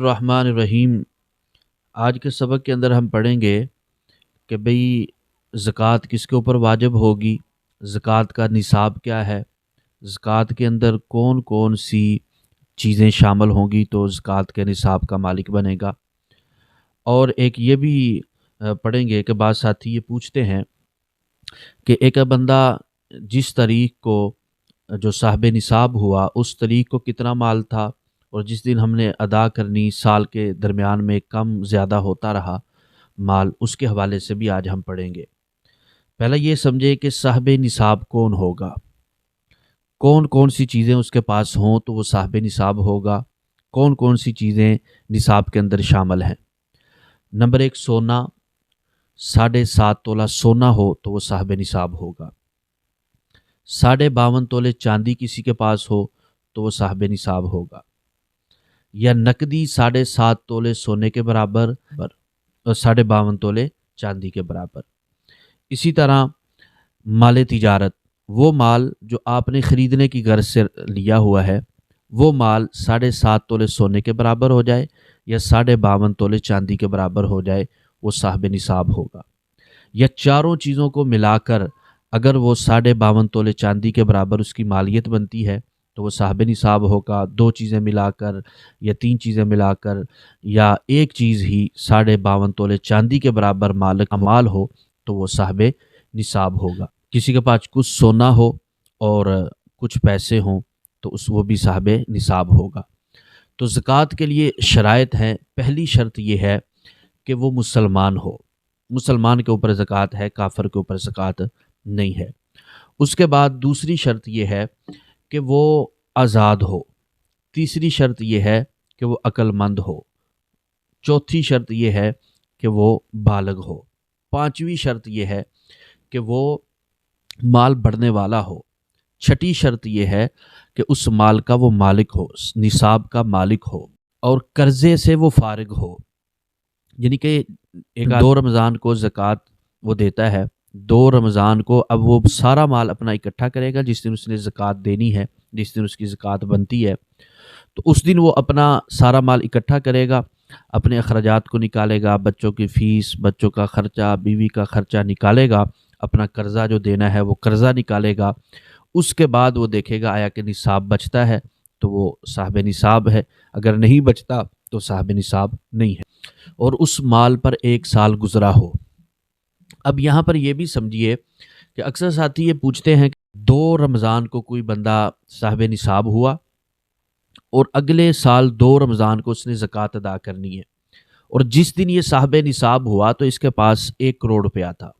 الرحمن الرحیم۔ آج کے سبق کے اندر ہم پڑھیں گے کہ بھئی زکوٰۃ کس کے اوپر واجب ہوگی، زکوٰۃ کا نصاب کیا ہے، زکوٰۃ کے اندر کون کون سی چیزیں شامل ہوں گی تو زکوٰۃ کے نصاب کا مالک بنے گا۔ اور ایک یہ بھی پڑھیں گے کہ بعض ساتھی یہ پوچھتے ہیں کہ ایک بندہ جس تاریخ کو جو صاحب نصاب ہوا اس تاریخ کو کتنا مال تھا، اور جس دن ہم نے ادا کرنی سال کے درمیان میں کم زیادہ ہوتا رہا مال، اس کے حوالے سے بھی آج ہم پڑھیں گے۔ پہلا یہ سمجھے کہ صاحب نصاب کون ہوگا، کون کون سی چیزیں اس کے پاس ہوں تو وہ صاحب نصاب ہوگا، کون کون سی چیزیں نصاب کے اندر شامل ہیں۔ نمبر 1، سونا، 7.5 تولہ سونا ہو تو وہ صاحب نصاب ہوگا۔ 52.5 تولے چاندی کسی کے پاس ہو تو وہ صاحب نصاب ہوگا، یا نقدی 7.5 تولے سونے کے برابر اور 52.5 تولے چاندی کے برابر۔ اسی طرح مال تجارت، وہ مال جو آپ نے خریدنے کی غرض سے لیا ہوا ہے، وہ مال 7.5 تولے سونے کے برابر ہو جائے یا 52.5 تولے چاندی کے برابر ہو جائے، وہ صاحب نصاب ہوگا۔ یا چاروں چیزوں کو ملا کر اگر وہ 52.5 تولے چاندی کے برابر اس کی مالیت بنتی ہے تو وہ صاحب نصاب ہوگا۔ 2 چیزیں ملا کر یا 3 چیزیں ملا کر یا ایک چیز ہی 52.5 تولے چاندی کے برابر مالک کا مال ہو تو وہ صاحب نصاب ہوگا۔ کسی کے پاس کچھ سونا ہو اور کچھ پیسے ہوں تو وہ بھی صاحب نصاب ہوگا۔ تو زکوٰۃ کے لیے شرائط ہیں۔ پہلی شرط یہ ہے کہ وہ مسلمان ہو، مسلمان کے اوپر زکوٰۃ ہے، کافر کے اوپر زکوٰۃ نہیں ہے۔ اس کے بعد دوسری شرط یہ ہے کہ وہ آزاد ہو، تیسری شرط یہ ہے کہ وہ عقل مند ہو، چوتھی شرط یہ ہے کہ وہ بالغ ہو، پانچویں شرط یہ ہے کہ وہ مال بڑھنے والا ہو، چھٹی شرط یہ ہے کہ اس مال کا وہ مالک ہو، نصاب کا مالک ہو، اور قرضے سے وہ فارغ ہو۔ یعنی کہ ایک 2 رمضان کو زکوٰۃ وہ دیتا ہے، 2 رمضان کو اب وہ سارا مال اپنا اکٹھا کرے گا جس دن اس نے زکوٰۃ دینی ہے، جس دن اس کی زکوٰۃ بنتی ہے، تو اس دن وہ اپنا سارا مال اکٹھا کرے گا، اپنے اخراجات کو نکالے گا، بچوں کی فیس، بچوں کا خرچہ، بیوی کا خرچہ نکالے گا، اپنا قرضہ جو دینا ہے وہ قرضہ نکالے گا۔ اس کے بعد وہ دیکھے گا آیا کہ نصاب بچتا ہے تو وہ صاحب نصاب ہے، اگر نہیں بچتا تو صاحب نصاب نہیں ہے، اور اس مال پر 1 سال گزرا ہو۔ اب یہاں پر یہ بھی سمجھیے کہ اکثر ساتھی یہ پوچھتے ہیں کہ 2 رمضان کو کوئی بندہ صاحب نصاب ہوا اور اگلے سال 2 رمضان کو اس نے زکوٰۃ ادا کرنی ہے، اور جس دن یہ صاحب نصاب ہوا تو اس کے پاس 1 کروڑ روپیہ تھا۔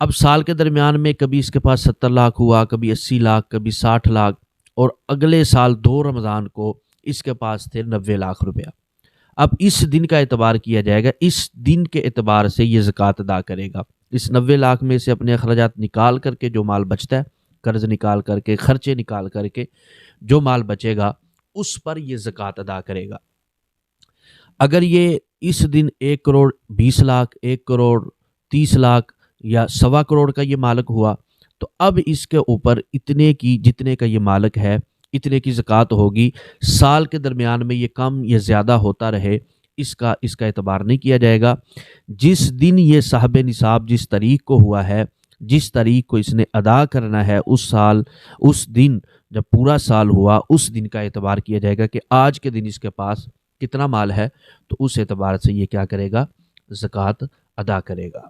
اب سال کے درمیان میں کبھی اس کے پاس 70 لاکھ ہوا، کبھی 80 لاکھ، کبھی 60 لاکھ، اور اگلے سال 2 رمضان کو اس کے پاس تھے 90 لاکھ روپیہ۔ اب اس دن کا اعتبار کیا جائے گا، اس دن کے اعتبار سے یہ زکوٰۃ ادا کرے گا۔ اس 90 لاکھ میں سے اپنے اخراجات نکال کر کے جو مال بچتا ہے، قرض نکال کر کے، خرچے نکال کر کے جو مال بچے گا اس پر یہ زکوٰۃ ادا کرے گا۔ اگر یہ اس دن 1 کروڑ 20 لاکھ، 1 کروڑ 30 لاکھ یا 1.25 کروڑ کا یہ مالک ہوا تو اب اس کے اوپر اتنے کی، جتنے کا یہ مالک ہے اتنے کی زکوٰۃ ہوگی۔ سال کے درمیان میں یہ کم یا زیادہ ہوتا رہے، اس کا اعتبار نہیں کیا جائے گا۔ جس دن یہ صاحب نصاب جس تاریخ کو ہوا ہے، جس تاریخ کو اس نے ادا کرنا ہے، اس سال، اس دن جب پورا سال ہوا، اس دن کا اعتبار کیا جائے گا کہ آج کے دن اس کے پاس کتنا مال ہے، تو اس اعتبار سے یہ کیا کرے گا، زکوٰۃ ادا کرے گا۔